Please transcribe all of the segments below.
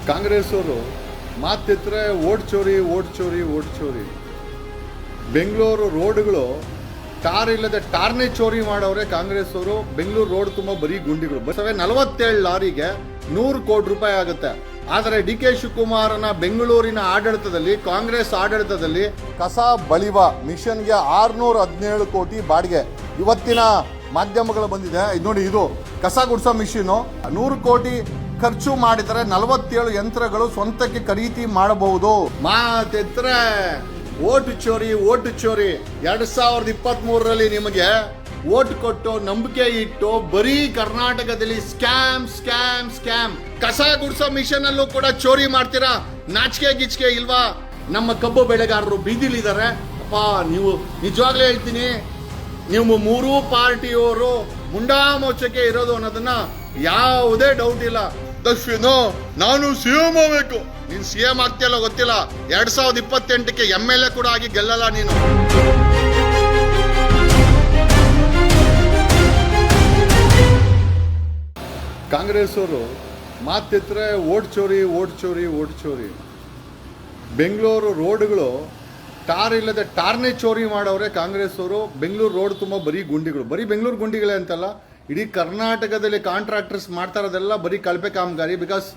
ಕಾಂಗ್ರೆಸ್ ಅವರು ಮಾತೆತ್ತರೆ ಓಟ್ ಚೋರಿ ಓಟ್ ಚೋರಿ ಓಟ್ ಚೋರಿ. ಬೆಂಗಳೂರು ರೋಡ್ಗಳು ಟಾರ್ ಇಲ್ಲದೆ ಟಾರ್ನೇ ಚೋರಿ ಮಾಡವ್ರೆ ಕಾಂಗ್ರೆಸ್ ಅವರು. ಬೆಂಗಳೂರು ರೋಡ್ ತುಂಬ ಬರೀ ಗುಂಡಿಗಳು. 47 ಲಾರಿಗೆ 100 ಕೋಟಿ ರೂಪಾಯಿ ಆಗುತ್ತೆ. ಆದರೆ ಡಿ ಕೆ ಶಿವಕುಮಾರನ ಬೆಂಗಳೂರಿನ ಆಡಳಿತದಲ್ಲಿ, ಕಾಂಗ್ರೆಸ್ ಆಡಳಿತದಲ್ಲಿ ಕಸ ಬಳಿವ ಮಿಷನ್ಗೆ 617 ಕೋಟಿ ಬಾಡಿಗೆ. ಇವತ್ತಿನ ಮಾಧ್ಯಮಗಳು ಬಂದಿದೆ, ಇದು ನೋಡಿ, ಇದು ಕಸ ಗುಡಿಸೋ ಮಿಷಿನು 100 ಕೋಟಿ ಖರ್ಚು ಮಾಡಿದರೆ 47 ಯಂತ್ರಗಳು ಸ್ವಂತಕ್ಕೆ ಖರೀದಿ ಮಾಡಬಹುದು. ಮಾತೆತ್ತರೆ ಓಟು ಚೋರಿ ಓಟು ಚೋರಿ. 2023ರಲ್ಲಿ ನಿಮಗೆ ಓಟ್ ಕೊಟ್ಟು ನಂಬಿಕೆ ಇಟ್ಟು ಬರೀ ಕರ್ನಾಟಕದಲ್ಲಿ ಸ್ಕ್ಯಾಮ್ ಸ್ಕ್ಯಾಮ್ ಸ್ಕ್ಯಾಮ್. ಕಸ ಗುಡಿಸೋ ಮಿಷನ್ ಅಲ್ಲೂ ಕೂಡ ಚೋರಿ ಮಾಡ್ತೀರಾ? ನಾಚಿಕೆ ಗಿಚ್ಕೆ ಇಲ್ವಾ? ನಮ್ಮ ಕಬ್ಬು ಬೆಳೆಗಾರರು ಬೀದಿಲಿದ್ದಾರೆ. ಅಪ್ಪ, ನೀವು ನಿಜವಾಗ್ಲೂ ಹೇಳ್ತೀನಿ, ನೀವು ಮೂರೂ ಪಾರ್ಟಿಯವರು ಮುಂಡಾಮೋಚಕ್ಕೆ ಇರೋದು ಅನ್ನೋದನ್ನ ಯಾವುದೇ ಡೌಟ್ ಇಲ್ಲ. ದಕ್ಷಿಣ ನಾನು ಸಿಎಂ ಆಗಬೇಕು. ನೀನು ಸಿಎಂ ಆಗ್ತಿಯಲ್ಲ ಗೊತ್ತಿಲ್ಲ. 2028ಕ್ಕೆ MLA ಕೂಡ ಆಗಿ ಗೆಲ್ಲಲ್ಲ ನೀನು. ಕಾಂಗ್ರೆಸ್ ಅವರು ಮಾತೆತ್ತರೆ ಓಟ್ ಚೋರಿ ಓಟ್ ಚೋರಿ ಓಟ್ ಚೋರಿ. ಬೆಂಗಳೂರು ರೋಡ್ಗಳು ಟಾರ್ ಇಲ್ಲದೆ ಟಾರ್ನೇ ಚೋರಿ ಮಾಡವ್ರೆ ಕಾಂಗ್ರೆಸ್ ಅವರು. ಬೆಂಗಳೂರು ರೋಡ್ ತುಂಬ ಬರೀ ಗುಂಡಿಗಳು. ಬರೀ ಬೆಂಗಳೂರು ಗುಂಡಿಗಳೇ ಅಂತಲ್ಲ, ಇಡೀ ಕರ್ನಾಟಕದಲ್ಲಿ ಕಾಂಟ್ರಾಕ್ಟರ್ಸ್ ಮಾಡ್ತಾ ಇರೋದೆಲ್ಲ ಬರೀ ಕಳಪೆ ಕಾಮಗಾರಿ. ಬಿಕಾಸ್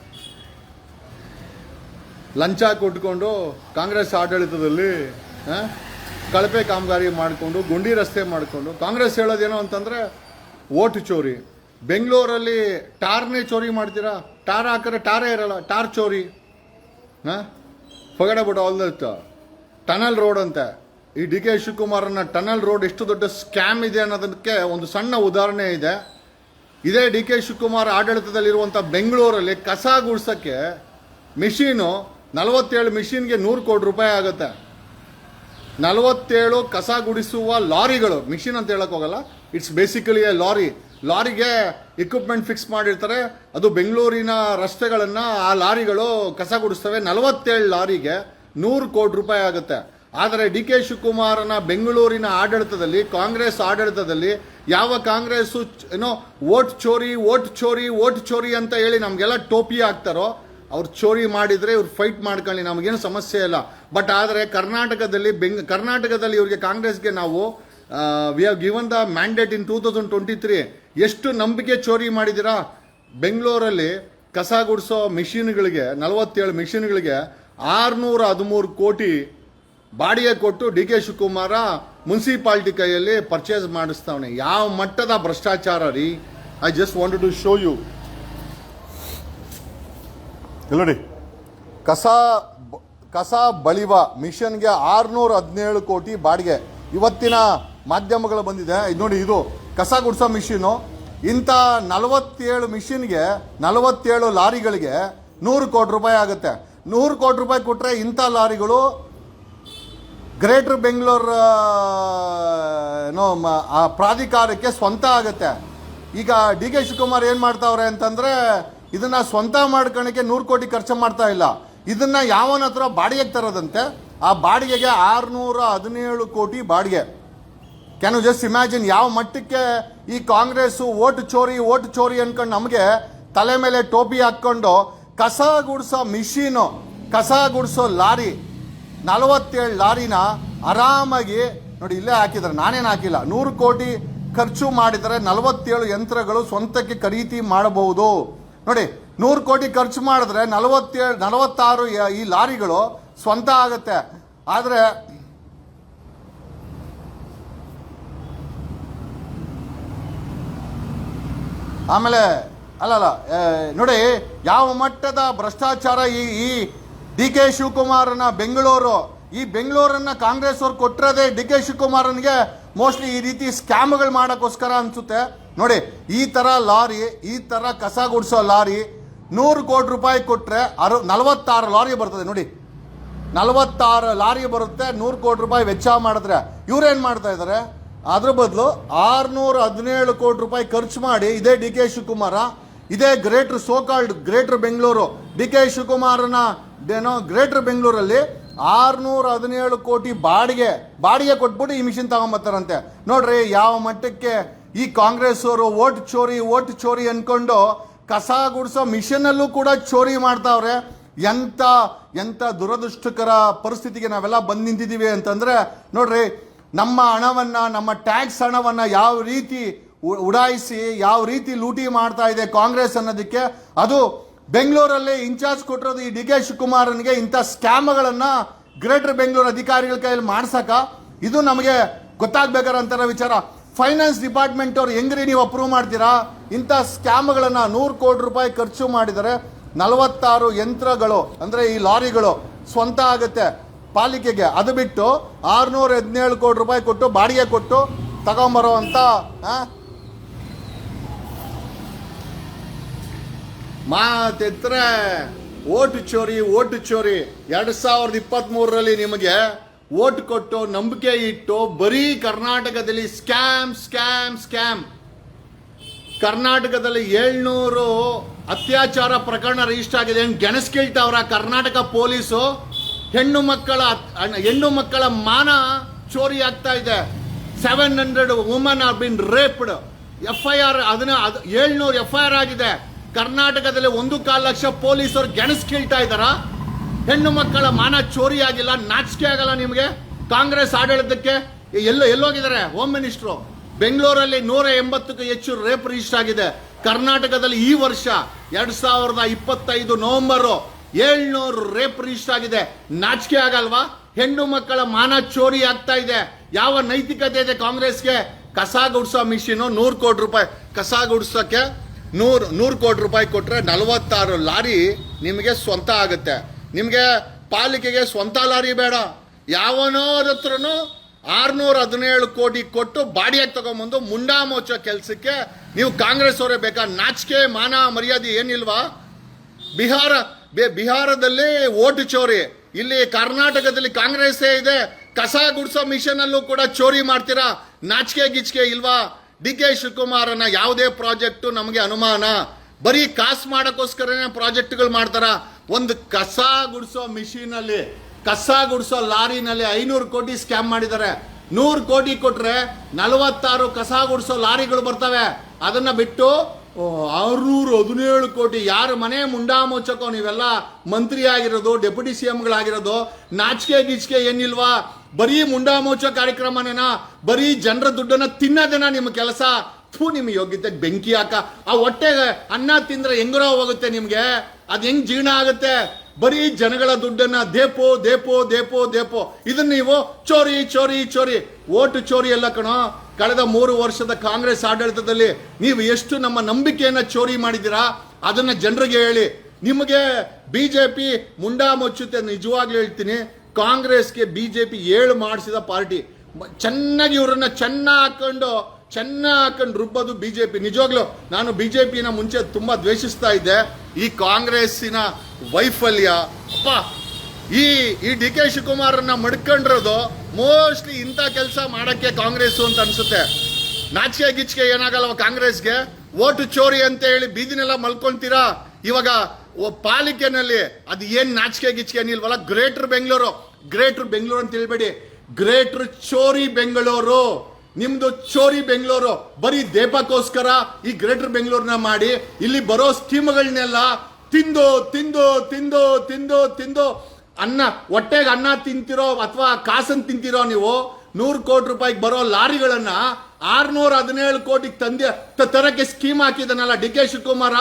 ಲಂಚ ಕೊಟ್ಕೊಂಡು ಕಾಂಗ್ರೆಸ್ ಆಡಳಿತದಲ್ಲಿ ಕಳಪೆ ಕಾಮಗಾರಿ ಮಾಡಿಕೊಂಡು ಗುಂಡಿ ರಸ್ತೆ ಮಾಡಿಕೊಂಡು ಕಾಂಗ್ರೆಸ್ ಹೇಳೋದೇನೋ ಅಂತಂದರೆ ಓಟ್ ಚೋರಿ. ಬೆಂಗಳೂರಲ್ಲಿ ಟಾರ್ನೇ ಚೋರಿ ಮಾಡ್ತೀರಾ? ಟಾರ್ ಹಾಕಿದ್ರೆ ಟಾರೇ ಇರಲ್ಲ, ಟಾರ್ ಚೋರಿ. Forget about all that. Tunnel road ಅಂತೆ. ಈ ಡಿ ಕೆ ಶಿವಕುಮಾರನ ಟನಲ್ ರೋಡ್ ಎಷ್ಟು ದೊಡ್ಡ ಸ್ಕ್ಯಾಮ್ ಇದೆ ಅನ್ನೋದಕ್ಕೆ ಒಂದು ಸಣ್ಣ ಉದಾಹರಣೆ ಇದೆ. ಇದೇ ಡಿ ಕೆ ಶಿವಕುಮಾರ್ ಆಡಳಿತದಲ್ಲಿರುವಂಥ ಬೆಂಗಳೂರಲ್ಲಿ ಕಸ ಗುಡ್ಸೋಕ್ಕೆ ಮಿಷಿನು 47 ಮಿಷಿನ್ಗೆ 100 ಕೋಟಿ ರೂಪಾಯಿ ಆಗುತ್ತೆ. 47 ಕಸ ಗುಡಿಸುವ ಲಾರಿಗಳು, ಮಿಷಿನ್ ಅಂತ ಹೇಳಕ್ ಹೋಗಲ್ಲ, ಇಟ್ಸ್ ಬೇಸಿಕಲಿ ಎ ಲಾರಿ. ಲಾರಿಗೆ ಇಕ್ವಿಪ್ಮೆಂಟ್ ಫಿಕ್ಸ್ ಮಾಡಿರ್ತಾರೆ. ಅದು ಬೆಂಗಳೂರಿನ ರಸ್ತೆಗಳನ್ನು ಆ ಲಾರಿಗಳು ಕಸ ಗುಡಿಸ್ತವೆ. 47 ಲಾರಿಗೆ 100 ಕೋಟಿ ರೂಪಾಯಿ ಆಗುತ್ತೆ. ಆದರೆ ಡಿ ಕೆ ಶಿವಕುಮಾರನ ಬೆಂಗಳೂರಿನ ಆಡಳಿತದಲ್ಲಿ, ಕಾಂಗ್ರೆಸ್ ಆಡಳಿತದಲ್ಲಿ ಯಾವ ಕಾಂಗ್ರೆಸ್ಸು ಏನೋ ಓಟ್ ಚೋರಿ ಓಟ್ ಚೋರಿ ಓಟ್ ಚೋರಿ ಅಂತ ಹೇಳಿ ನಮಗೆಲ್ಲ ಟೋಪಿ ಹಾಕ್ತಾರೋ, ಅವ್ರು ಚೋರಿ ಮಾಡಿದರೆ ಇವ್ರು ಫೈಟ್ ಮಾಡ್ಕೊಳ್ಳಿ, ನಮಗೇನು ಸಮಸ್ಯೆ ಇಲ್ಲ. ಬಟ್ ಆದರೆ ಕರ್ನಾಟಕದಲ್ಲಿ ಇವ್ರಿಗೆ ಕಾಂಗ್ರೆಸ್ಗೆ ನಾವು we have given the mandate in 2023. ಎಷ್ಟು ನಂಬಿಕೆ ಚೋರಿ ಮಾಡಿದ್ದೀರಾ? ಬೆಂಗಳೂರಲ್ಲಿ ಕಸ ಗುಡಿಸೋ ಮಿಷಿನ್ಗಳಿಗೆ 47 ಮಿಷಿನ್ಗಳಿಗೆ 613 ಕೋಟಿ ಬಾಡಿಗೆ ಕೊಟ್ಟು ಡಿ ಕೆ ಶಿವಕುಮಾರ ಮುನ್ಸಿಪಾಲ್ಟಿ ಕೈಯಲ್ಲಿ ಪರ್ಚೇಸ್ ಮಾಡಿಸ್ತಾವನೆ. ಯಾವ ಮಟ್ಟದ ಭ್ರಷ್ಟಾಚಾರ ರೀ! I just wanted to show you. ನೋಡಿ, ಕಸ ಬಳಿವ ಮಿಷನ್ಗೆ 617 ಕೋಟಿ ಬಾಡಿಗೆ. ಇವತ್ತಿನ ಮಾಧ್ಯಮಗಳು ಬಂದಿದೆ, ಇದು ನೋಡಿ, ಇದು ಕಸ ಗುಡಿಸೋ ಮಿಷಿನು. ಇಂಥ 47 ಮಿಷಿನ್ಗೆ 47 ಲಾರಿಗಳಿಗೆ 100 ಕೋಟಿ ರೂಪಾಯಿ ಆಗುತ್ತೆ. 100 ಕೋಟಿ ರೂಪಾಯಿ ಕೊಟ್ಟರೆ ಇಂಥ ಲಾರಿಗಳು ಗ್ರೇಟರ್ ಬೆಂಗಳೂರು ಪ್ರಾಧಿಕಾರಕ್ಕೆ ಸ್ವಂತ ಆಗುತ್ತೆ. ಈಗ ಡಿ ಕೆ ಶಿವಕುಮಾರ್ ಏನು ಮಾಡ್ತಾವ್ರೆ ಅಂತಂದರೆ, ಇದನ್ನು ಸ್ವಂತ ಮಾಡ್ಕೊಳಕ್ಕೆ 100 ಕೋಟಿ ಖರ್ಚು ಮಾಡ್ತಾ ಇಲ್ಲ. ಇದನ್ನು ಯಾವನ ಹತ್ರ ಬಾಡಿಗೆಗೆ ತರೋದಂತೆ. ಆ ಬಾಡಿಗೆಗೆ 617 ಕೋಟಿ ಬಾಡಿಗೆ. ಕ್ಯಾನ್ ಯು ಜಸ್ಟ್ ಇಮ್ಯಾಜಿನ್ ಯಾವ ಮಟ್ಟಕ್ಕೆ ಈ ಕಾಂಗ್ರೆಸ್ಸು ಓಟ್ ಚೋರಿ ಅನ್ಕೊಂಡು ನಮಗೆ ತಲೆ ಮೇಲೆ ಟೋಪಿ ಹಾಕ್ಕೊಂಡು ಕಸ ಗುಡಿಸೋ ಮಿಷಿನು, ಕಸ ಗುಡಿಸೋ ಲಾರಿ 47 ಲಾರಿನ ಆರಾಮಾಗಿ ನೋಡಿ ಇಲ್ಲೇ ಹಾಕಿದ್ದಾರೆ, ನಾನೇನು ಹಾಕಿಲ್ಲ. 100 ಕೋಟಿ ಖರ್ಚು ಮಾಡಿದರೆ 47 ಯಂತ್ರಗಳು ಸ್ವಂತಕ್ಕೆ ಖರೀದಿ ಮಾಡಬಹುದು. ನೋಡಿ, 100 ಕೋಟಿ ಖರ್ಚು ಮಾಡಿದ್ರೆ 46 ಈ ಲಾರಿಗಳು ಸ್ವಂತ ಆಗುತ್ತೆ. ಆದರೆ ಆಮೇಲೆ ಅಲ್ಲಲ್ಲ ನೋಡಿ ಯಾವ ಮಟ್ಟದ ಭ್ರಷ್ಟಾಚಾರ ಈ ಡಿ ಕೆ ಶಿವಕುಮಾರನ ಬೆಂಗಳೂರು. ಈ ಬೆಂಗಳೂರನ್ನ ಕಾಂಗ್ರೆಸ್ ಅವ್ರು ಕೊಟ್ಟಿರೋದೇ ಡಿ ಕೆ ಶಿವಕುಮಾರನಿಗೆ ಮೋಸ್ಟ್ಲಿ ಈ ರೀತಿ ಸ್ಕ್ಯಾಮ್ಗಳು ಮಾಡೋಕ್ಕೋಸ್ಕರ ಅನಿಸುತ್ತೆ. ನೋಡಿ, ಈ ಥರ ಲಾರಿ, ಈ ಥರ ಕಸ ಗುಡಿಸೋ ಲಾರಿ 100 ಕೋಟಿ ರೂಪಾಯಿ ಕೊಟ್ಟರೆ 46 ಲಾರಿ ಬರ್ತದೆ. ನೋಡಿ, 46 ಲಾರಿ ಬರುತ್ತೆ. 100 ಕೋಟಿ ರೂಪಾಯಿ ವೆಚ್ಚ ಮಾಡಿದ್ರೆ ಇವ್ರೇನು ಮಾಡ್ತಾ ಇದ್ದಾರೆ? ಅದ್ರ ಬದಲು 617 ಕೋಟಿ ರೂಪಾಯಿ ಖರ್ಚು ಮಾಡಿ ಇದೇ ಡಿ ಕೆ ಶಿವಕುಮಾರ, ಇದೇ ಗ್ರೇಟರ್ ಬೆಂಗಳೂರು, ಡಿ ಕೆ ಶಿವಕುಮಾರನ ಗ್ರೇಟರ್ ಬೆಂಗಳೂರಲ್ಲಿ 617 ಕೋಟಿ ಬಾಡಿಗೆ ಕೊಟ್ಬಿಟ್ಟು ಈ ಮಿಷಿನ್ ತಗೊಂಬರ್ತಾರಂತೆ. ನೋಡ್ರಿ ಯಾವ ಮಟ್ಟಕ್ಕೆ ಈ ಕಾಂಗ್ರೆಸ್ ಅವರು ಓಟ್ ಚೋರಿ ಅನ್ಕೊಂಡು ಕಸ ಗುಡಿಸೋ ಮಿಷನಲ್ಲೂ ಕೂಡ ಚೋರಿ ಮಾಡ್ತಾವ್ರೆ. ಎಂಥ ಎಂಥ ದುರದೃಷ್ಟಕರ ಪರಿಸ್ಥಿತಿಗೆ ನಾವೆಲ್ಲ ಬಂದು ನಿಂತಿದ್ದೀವಿ ಅಂತಂದರೆ ನೋಡ್ರಿ, ನಮ್ಮ ಹಣವನ್ನು, ನಮ್ಮ ಟ್ಯಾಕ್ಸ್ ಹಣವನ್ನು ಯಾವ ರೀತಿ ಉಡಾಯಿಸಿ ಯಾವ ರೀತಿ ಲೂಟಿ ಮಾಡ್ತಾ ಇದೆ ಕಾಂಗ್ರೆಸ್ ಅನ್ನೋದಕ್ಕೆ, ಅದು ಬೆಂಗಳೂರಲ್ಲಿ ಇನ್ಚಾರ್ಜ್ ಕೊಟ್ಟಿರೋದು ಈ ಡಿ ಕೆ ಶಿವಕುಮಾರನಿಗೆ ಇಂಥ ಸ್ಕ್ಯಾಮ್ಗಳನ್ನು ಗ್ರೇಟರ್ ಬೆಂಗಳೂರು ಅಧಿಕಾರಿಗಳ ಕೈಯಲ್ಲಿ ಮಾಡ್ಸಕ, ಇದು ನಮಗೆ ಗೊತ್ತಾಗಬೇಕಾದಂಥ ವಿಚಾರ. ಫೈನಾನ್ಸ್ ಡಿಪಾರ್ಟ್ಮೆಂಟ್ ಅವ್ರು ಹೆಂಗ್ರಿ ನೀವು ಅಪ್ರೂವ್ ಮಾಡ್ತೀರಾ? ಇಂಥ ಸ್ಕ್ಯಾಮ್ಗಳನ್ನು 100 ಕೋಟಿ ರೂಪಾಯಿ ಖರ್ಚು ಮಾಡಿದರೆ 46 ಯಂತ್ರಗಳು ಅಂದರೆ ಈ ಲಾರಿಗಳು ಸ್ವಂತ ಆಗುತ್ತೆ ಪಾಲಿಕೆಗೆ. ಅದು ಬಿಟ್ಟು 617 ಕೋಟಿ ರೂಪಾಯಿ ಕೊಟ್ಟು ಬಾಡಿಗೆ ಕೊಟ್ಟು ತಗೊಂಬರೋ ಅಂತ ಮಾತೆತ್ರೆ ಓಟು ಚೋರಿ 2023ರಲ್ಲಿ ನಿಮಗೆ ಓಟ್ ಕೊಟ್ಟು ನಂಬಿಕೆ ಇಟ್ಟು ಬರೀ ಕರ್ನಾಟಕದಲ್ಲಿ ಸ್ಕ್ಯಾಮ್. ಕರ್ನಾಟಕದಲ್ಲಿ 700 ಅತ್ಯಾಚಾರ ಪ್ರಕರಣ ರಿಜಿಸ್ಟರ್ ಆಗಿದೆ. ಗೆಣಸ್ಕೇಳ್ತಾವ್ರ ಕರ್ನಾಟಕ ಪೊಲೀಸು? ಹೆಣ್ಣು ಮಕ್ಕಳ ಮಾನ ಚೋರಿ ಆಗ್ತಾ ಇದೆ. 700 woman R bin raped. FIR 700 FIR ಆಗಿದೆ. ಕರ್ನಾಟಕದಲ್ಲಿ 1.25 ಲಕ್ಷ ಪೊಲೀಸರು ಗೆಣಸ್ಕೇಳ್ತಾ ಇದ್ದಾರ. ಹೆಣ್ಣು ಮಕ್ಕಳ ಮಾನ ಚೋರಿ ಆಗಿಲ್ಲ? ನಾಚಿಕೆ ಆಗಲ್ಲ ನಿಮಗೆ? ಕಾಂಗ್ರೆಸ್ ಆಡಳಿತಕ್ಕೆ ಎಲ್ಲೋಗಿದ್ದಾರೆ ಹೋಮ್ ಮಿನಿಸ್ಟ್ರು? ಬೆಂಗಳೂರಲ್ಲಿ 180ಕ್ಕೂ ಹೆಚ್ಚು ರೇಪ್ ರಿಜಿಸ್ಟರ್ ಆಗಿದೆ. ಕರ್ನಾಟಕದಲ್ಲಿ ಈ ವರ್ಷ 2025 ನವೆಂಬರ್ 700 ರೇಪ್ ರಿಜಿಸ್ಟರ್ ಆಗಿದೆ. ನಾಚಿಕೆ ಆಗಲ್ವಾ? ಹೆಣ್ಣು ಮಕ್ಕಳ ಮಾನ ಚೋರಿ ಆಗ್ತಾ ಇದೆ. ಯಾವ ನೈತಿಕತೆ ಇದೆ ಕಾಂಗ್ರೆಸ್ಗೆ? ಕಸ ಗುಡಿಸೋ ಮಿಷಿನು 100 ಕೋಟಿ ರೂಪಾಯಿ, ಕಸ ಗುಡಿಸೋಕ್ಕೆ 100 ಕೋಟಿ ರೂಪಾಯಿ ಕೊಟ್ಟರೆ 46 ಲಾರಿ ನಿಮಗೆ ಸ್ವಂತ ಆಗುತ್ತೆ. ನಿಮಗೆ ಪಾಲಿಕೆಗೆ ಸ್ವಂತ ಲಾರಿ ಬೇಡ. ಯಾವನೋರ ಹತ್ರನೂ 617 ಕೋಟಿ ಕೊಟ್ಟು ಬಾಡಿಯಾಗಿ ತಗೊಂಬಂದು ಮುಂಡಾ ಮೋಚೋ ಕೆಲಸಕ್ಕೆ ನೀವು ಕಾಂಗ್ರೆಸ್ ಅವರೇ ಬೇಕಾ? ನಾಚಿಕೆ ಮಾನ ಮರ್ಯಾದೆ ಏನಿಲ್ವಾ? ಬಿಹಾರದಲ್ಲಿ ಓಟು ಚೋರಿ, ಇಲ್ಲಿ ಕರ್ನಾಟಕದಲ್ಲಿ ಕಾಂಗ್ರೆಸ್ಸೇ ಇದೆ. ಕಸ ಗುಡಿಸೋ ಮಿಷನಲ್ಲೂ ಕೂಡ ಚೋರಿ ಮಾಡ್ತೀರಾ? ನಾಚಿಕೆ ಗಿಚ್ಕೆ ಇಲ್ವಾ? ಡಿ ಕೆ ಶಿವಕುಮಾರನ ಯಾವುದೇ ಪ್ರಾಜೆಕ್ಟು ನಮಗೆ ಅನುಮಾನ, ಬರೀ ಕಾಸು ಮಾಡೋಕ್ಕೋಸ್ಕರನೇ ಪ್ರಾಜೆಕ್ಟ್ಗಳು ಮಾಡ್ತಾರ. ಒಂದು ಕಸ ಗುಡಿಸೋ ಮಿಷಿನಲ್ಲಿ, ಕಸ ಗುಡಿಸೋ ಲಾರಿನಲ್ಲಿ 500 ಕೋಟಿ ಸ್ಕ್ಯಾಮ್ ಮಾಡಿದ್ದಾರೆ. 100 ಕೋಟಿ ಕೊಟ್ರೆ 46 ಕಸ ಗುಡಿಸೋ ಲಾರಿಗಳು ಬರ್ತವೆ. ಅದನ್ನ ಬಿಟ್ಟು 617 ಕೋಟಿ ಯಾರ ಮನೆ ಮುಂಡಾ ಮುಚ್ಚಕೋ ನೀವೆಲ್ಲ ಮಂತ್ರಿ ಆಗಿರೋದು, ಡೆಪ್ಯೂಟಿ CMಗಳಾಗಿರೋದು? ನಾಚಿಕೆ ಗಿಚ್ಕೆ ಏನಿಲ್ವಾ? ಬರೀ ಮುಂಡಾ ಮುಚ್ಚೋ ಕಾರ್ಯಕ್ರಮನೇನಾ? ಬರೀ ಜನರ ದುಡ್ಡನ್ನ ತಿನ್ನೋದೇನಾ ನಿಮ್ಮ ಕೆಲಸ? ನಿಮ್ಮ ಯೋಗ್ಯತೆಗೆ ಬೆಂಕಿ ಹಾಕ. ಆ ಹೊಟ್ಟೆಗೆ ಅನ್ನ ತಿಂದ್ರೆ ಹೆಂಗರೋ ಹೋಗುತ್ತೆ ನಿಮ್ಗೆ? ಅದು ಹೆಂಗ್ ಜೀರ್ಣ ಆಗುತ್ತೆ? ಬರೀ ಜನಗಳ ದುಡ್ಡನ್ನ ದೇಪೋ ದೇಪೋ ದೇಪೋ ದೇಪೋ. ಇದನ್ನ ನೀವು ಚೋರಿ ಚೋರಿ ಚೋರಿ, ಓಟು ಚೋರಿ ಎಲ್ಲ ಕಣೋ. ಕಳೆದ 3 ವರ್ಷದ ಕಾಂಗ್ರೆಸ್ ಆಡಳಿತದಲ್ಲಿ ನೀವು ಎಷ್ಟು ನಮ್ಮ ನಂಬಿಕೆಯನ್ನ ಚೋರಿ ಮಾಡಿದ್ದೀರಾ ಅದನ್ನ ಜನರಿಗೆ ಹೇಳಿ. ನಿಮಗೆ ಬಿಜೆಪಿ ಮುಂಡಾ ಮುಚ್ಚುತ್ತೆ. ನಿಜವಾಗ್ಲೂ ಹೇಳ್ತೀನಿ, ಕಾಂಗ್ರೆಸ್ಗೆ ಬಿಜೆಪಿ 7 ಮಾಡಿಸಿದ ಪಾರ್ಟಿ. ಚೆನ್ನಾಗಿ ಇವರನ್ನ ಚೆನ್ನಾಗಿ ಹಾಕೊಂಡು ರುಬ್ಬೋದು ಬಿಜೆಪಿ. ನಿಜವಾಗ್ಲೂ ನಾನು ಬಿಜೆಪಿನ ಮುಂಚೆ ತುಂಬಾ ದ್ವೇಷಿಸ್ತಾ ಇದ್ದೆ. ಈ ಕಾಂಗ್ರೆಸ್ಸಿನ ವೈಫಲ್ಯ ಅಪ್ಪ, ಈ ಡಿ ಕೆ ಶಿವಕುಮಾರನ್ನ ಮಡ್ಕೊಂಡಿರೋದು ಮೋಸ್ಟ್ಲಿ ಇಂಥ ಕೆಲಸ ಮಾಡಕ್ಕೆ ಕಾಂಗ್ರೆಸ್ ಅಂತ ಅನ್ಸುತ್ತೆ. ನಾಚಿಕೆ ಗಿಚ್ಕೆ ಏನಾಗಲ್ವ ಕಾಂಗ್ರೆಸ್ಗೆ? ಓಟು ಚೋರಿ ಅಂತ ಹೇಳಿ ಬೀದಿನೆಲ್ಲ ಮಲ್ಕೊಂತೀರಾ. ಇವಾಗ ಪಾಲಿಕೆನಲ್ಲಿ ಅದು ಏನ್ ನಾಚಿಕೆ ಗಿಚ್ಕೆ ಏನಿಲ್ವಲ್ಲ. ಗ್ರೇಟರ್ ಬೆಂಗಳೂರು ಅಂತ ಹೇಳ್ಬೇಡಿ, ಗ್ರೇಟರ್ ಚೋರಿ ಬೆಂಗಳೂರು. ನಿಮ್ದು ಚೋರಿ ಬೆಂಗಳೂರು. ಬರೀ ದೇಪಕ್ಕೋಸ್ಕರ ಈ ಗ್ರೇಟರ್ ಬೆಂಗಳೂರನ್ನ ಮಾಡಿ ಇಲ್ಲಿ ಬರೋ ಸ್ಕೀಮ್ಗಳನ್ನೆಲ್ಲ ತಿಂದು ತಿಂದು ತಿಂದು ತಿಂದು ತಿಂದು ಅನ್ನ ಹೊಟ್ಟೆಗೆ ಅನ್ನ ತಿಂತಿರೋ ಅಥವಾ ಕಾಸನ್ ತಿಂತಿರೋ ನೀವು. 100 ಕೋಟಿ ರೂಪಾಯಿಗೆ ಬರೋ ಲಾರಿಗಳನ್ನ 617 ಕೋಟಿಗೆ ತರಕ್ಕೆ ಸ್ಕೀಮ್ ಹಾಕಿದನಲ್ಲ D K Shivakumar,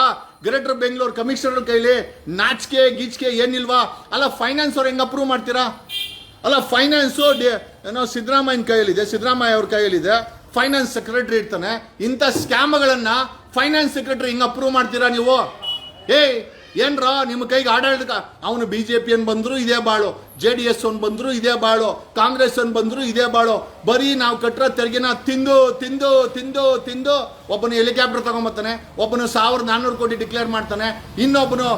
greater Bengaluru commissioner ಕೈಲಿ. ನಾಚಿಕೆ ಗೀಚಿಕೆ ಏನಿಲ್ವಾ? ಅಲ್ಲ, ಫೈನಾನ್ಸ್ ಅವ್ರು ಹೆಂಗ್ ಅಪ್ರೂವ್ ಮಾಡ್ತೀರಾ? ಅಲ್ಲ, ಫೈನಾನ್ಸು ಏನೋ ಸಿದ್ದರಾಮಯ್ಯನ ಕೈಯಲ್ಲಿದೆ, ಸಿದ್ದರಾಮಯ್ಯ ಅವ್ರ ಕೈಯಲ್ಲಿದೆ, ಫೈನಾನ್ಸ್ ಸೆಕ್ರೆಟರಿ ಇರ್ತಾನೆ. ಇಂಥ ಸ್ಕ್ಯಾಮ್ಗಳನ್ನ ಫೈನಾನ್ಸ್ ಸೆಕ್ರೆಟರಿ ಹಿಂಗೆ ಅಪ್ರೂವ್ ಮಾಡ್ತೀರಾ ನೀವು? ಏನ್ರ ನಿಮ್ಮ ಕೈಗೆ ಆಡಳಿತ? ಅವನು BJP ಬಂದ್ರು ಇದೇ ಬಾಳು, JDS ಬಂದ್ರು ಇದೇ ಬಾಳು, ಕಾಂಗ್ರೆಸ್ ಬಂದ್ರು ಇದೇ ಬಾಳು. ಬರೀ ನಾವು ಕಟ್ಟರೋ ತೆರಿಗೆನ ತಿಂದು ತಿಂದು ತಿಂದು ತಿಂದು ಒಬ್ಬನು ಹೆಲಿಕಾಪ್ಟರ್ ತಗೊಂಬರ್ತಾನೆ, ಒಬ್ಬನು 1400 ಕೋಟಿ ಡಿಕ್ಲೇರ್ ಮಾಡ್ತಾನೆ, ಇನ್ನೊಬ್ಬನು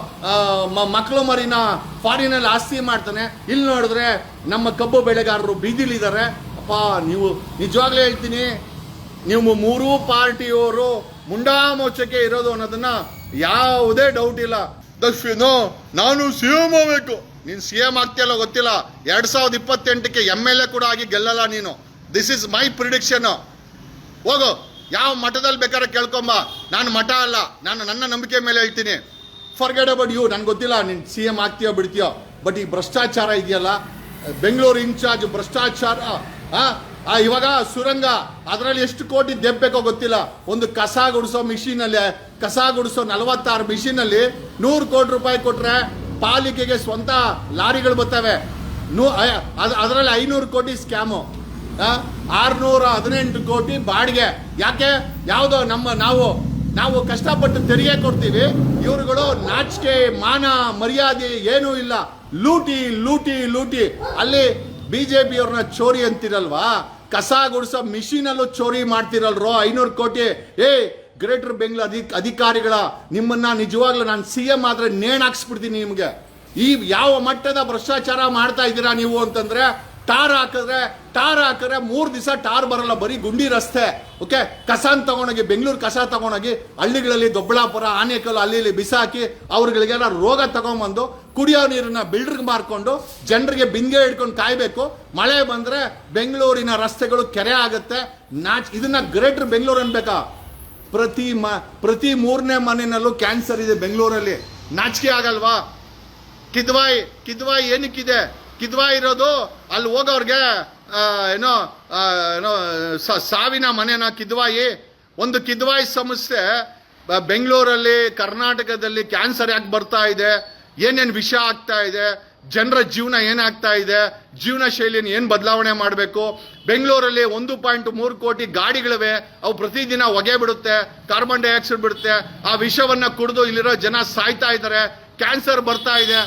ಮಕ್ಕಳು ಮರಿನ ಫಾರಿನಲ್ಲಿ ಆಸ್ತಿ ಮಾಡ್ತಾನೆ. ಇಲ್ಲಿ ನೋಡಿದ್ರೆ ನಮ್ಮ ಕಬ್ಬು ಬೆಳೆಗಾರರು ಬೀದಿಲಿದ್ದಾರೆ. ಅಪ್ಪ, ನೀವು ನಿಜವಾಗ್ಲೂ ಹೇಳ್ತೀನಿ, ನೀವು 3 ಪಾರ್ಟಿಯವರು ಮುಂಡಾ ಮೋಚಕ್ಕೆ ಇರೋದು ಅನ್ನೋದನ್ನ ಯಾವುದೇ ಡೌಟ್ ಇಲ್ಲ. ದಕ್ಷಿಣ ನಾನು CM ಆಗಬೇಕು. ನೀನು CM ಆಗ್ತಿಯಲ್ಲ ಗೊತ್ತಿಲ್ಲ. 2028ಕ್ಕೆ MLA ಕೂಡ ಆಗಿ ಗೆಲ್ಲಲ್ಲ ನೀನು. This is my prediction. ಹೋಗು, ಯಾವ ಮಠದಲ್ಲಿ ಬೇಕಾದ್ರೆ ಕೇಳ್ಕೊಂಬ. ನಾನು ಮಠ ಅಲ್ಲ, ನಾನು ನನ್ನ ನಂಬಿಕೆ ಮೇಲೆ ಹೇಳ್ತೀನಿ. ಫರ್ಗೆಟ್ ಅಬೌಟ್ ಯು, ನನ್ಗೆ ಗೊತ್ತಿಲ್ಲ ನೀನು CM ಆಗ್ತೀಯೋ ಬಿಡ್ತೀಯೋ, ಬಟ್ ಈ ಭ್ರಷ್ಟಾಚಾರ ಇದೆಯಲ್ಲ, ಬೆಂಗಳೂರು ಇನ್ಚಾರ್ಜ್ ಭ್ರಷ್ಟಾಚಾರ. ಇವಾಗ ಸುರಂಗ, ಅದರಲ್ಲಿ ಎಷ್ಟು ಕೋಟಿ ದೆಬ್ಬಬೇಕೋ ಗೊತ್ತಿಲ್ಲ. ಒಂದು ಕಸ ಗುಡಿಸೋ ಮಿಷಿನಲ್ಲಿ, ಕಸ ಗುಡಿಸೋ 46 ಮಿಷಿನಲ್ಲಿ 100 ಕೋಟಿ ರೂಪಾಯಿ ಕೊಟ್ರೆ ಪಾಲಿಕೆಗೆ ಸ್ವಂತ ಲಾರಿಗಳು ಬರ್ತವೆ. ಅದರಲ್ಲಿ 500 ಕೋಟಿ ಸ್ಕ್ಯಾಮು, 618 ಕೋಟಿ ಬಾಡಿಗೆ. ಯಾಕೆ? ಯಾವುದೋ ನಾವು ಕಷ್ಟಪಟ್ಟು ತೆರಿಗೆ ಕೊಡ್ತೀವಿ, ಇವರುಗಳು ನಾಚಿಕೆ ಮಾನ ಮರ್ಯಾದೆ ಏನೂ ಇಲ್ಲ, ಲೂಟಿ ಲೂಟಿ ಲೂಟಿ. ಅಲ್ಲಿ ಬಿಜೆಪಿ ಅವ್ರನ್ನ ಚೋರಿ ಅಂತಿರಲ್ವಾ, ಕಸ ಗುಡಿಸೋ ಮಿಷಿನಲ್ಲೂ ಚೋರಿ ಮಾಡ್ತಿರಲ್ರೋ 500 ಕೋಟಿ. ಗ್ರೇಟರ್ ಬೆಂಗಳೂರು ಅಧಿಕಾರಿಗಳ, ನಿಮ್ಮನ್ನ ನಿಜವಾಗ್ಲೂ ನಾನು CM ಆದ್ರೆ ನೇಣಾಕ್ಸ್ಬಿಡ್ತೀನಿ ನಿಮ್ಗೆ. ಈ ಯಾವ ಮಟ್ಟದ ಭ್ರಷ್ಟಾಚಾರ ಮಾಡ್ತಾ ಇದ್ದೀರಾ ನೀವು ಅಂತಂದ್ರೆ, ಟಾರ್ ಹಾಕಿದ್ರೆ 3 ದಿವಸ ಟಾರ್ ಬರಲ್ಲ, ಬರೀ ಗುಂಡಿ ರಸ್ತೆ. ಓಕೆ, ಕಸಾನ್ ತಗೊಂಡೋಗಿ, ಬೆಂಗಳೂರು ಕಸ ತಗೊಂಡೋಗಿ ಹಳ್ಳಿಗಳಲ್ಲಿ ದೊಡ್ಡಬಳ್ಳಾಪುರ, ಆನೇಕಲ್ ಅಲ್ಲಿ ಬಿಸಾಕಿ ಅವ್ರಗಳಿಗೆಲ್ಲ ರೋಗ ತಗೊಂಬಂದು ಕುಡಿಯೋ ನೀರನ್ನ ಬಿಲ್ಡರ್ಗೆ ಮಾರ್ಕೊಂಡು ಜನರಿಗೆ ಬಿಂದಿಗೆ ಹಿಡ್ಕೊಂಡು ಕಾಯ್ಬೇಕು. ಮಳೆ ಬಂದ್ರೆ ಬೆಂಗಳೂರಿನ ರಸ್ತೆಗಳು ಕೆರೆ ಆಗುತ್ತೆ. ಇದನ್ನ ಗ್ರೇಟರ್ ಬೆಂಗಳೂರು ಅನ್ಬೇಕಾ? ಪ್ರತಿ 3ನೇ ಮನೆಯಲ್ಲೂ ಕ್ಯಾನ್ಸರ್ ಇದೆ ಬೆಂಗಳೂರಲ್ಲಿ. ನಾಚಿಕೆ ಆಗಲ್ವಾ? ಕಿದ್ವಾಯಿ ಏನಕ್ಕಿದೆ? ಕಿದ್ವಾಯಿ ಇರೋದು ಅಲ್ಲಿ ಹೋಗೋರ್ಗೆ ಏನೋ ಸಾವಿನ ಮನೆನ ಕಿದ್ವಾಯಿ. ಒಂದು ಕಿದ್ವಾಯಿ ಸಮಸ್ಯೆ ಬೆಂಗಳೂರಲ್ಲಿ, ಕರ್ನಾಟಕದಲ್ಲಿ ಕ್ಯಾನ್ಸರ್ ಯಾಕೆ ಬರ್ತಾ ಇದೆ, ಏನೇನು ವಿಷ ಆಗ್ತಾ ಇದೆ, ಜನರ ಜೀವನ ಏನಾಗ್ತಾ ಇದೆ, ಜೀವನ ಶೈಲಿಯನ್ನು ಏನು ಬದಲಾವಣೆ ಮಾಡಬೇಕು. ಬೆಂಗಳೂರಲ್ಲಿ 1.3 ಕೋಟಿ ಗಾಡಿಗಳಿವೆ, ಅವು ಪ್ರತಿದಿನ ಹೊಗೆ ಬಿಡುತ್ತೆ, ಕಾರ್ಬನ್ ಡೈಆಕ್ಸೈಡ್ ಬಿಡುತ್ತೆ. ಆ ವಿಷವನ್ನ ಕುಡಿದು ಇಲ್ಲಿರೋ ಜನ ಸಾಯ್ತಾ ಇದ್ದಾರೆ, ಕ್ಯಾನ್ಸರ್ ಬರ್ತಾ ಇದೆ.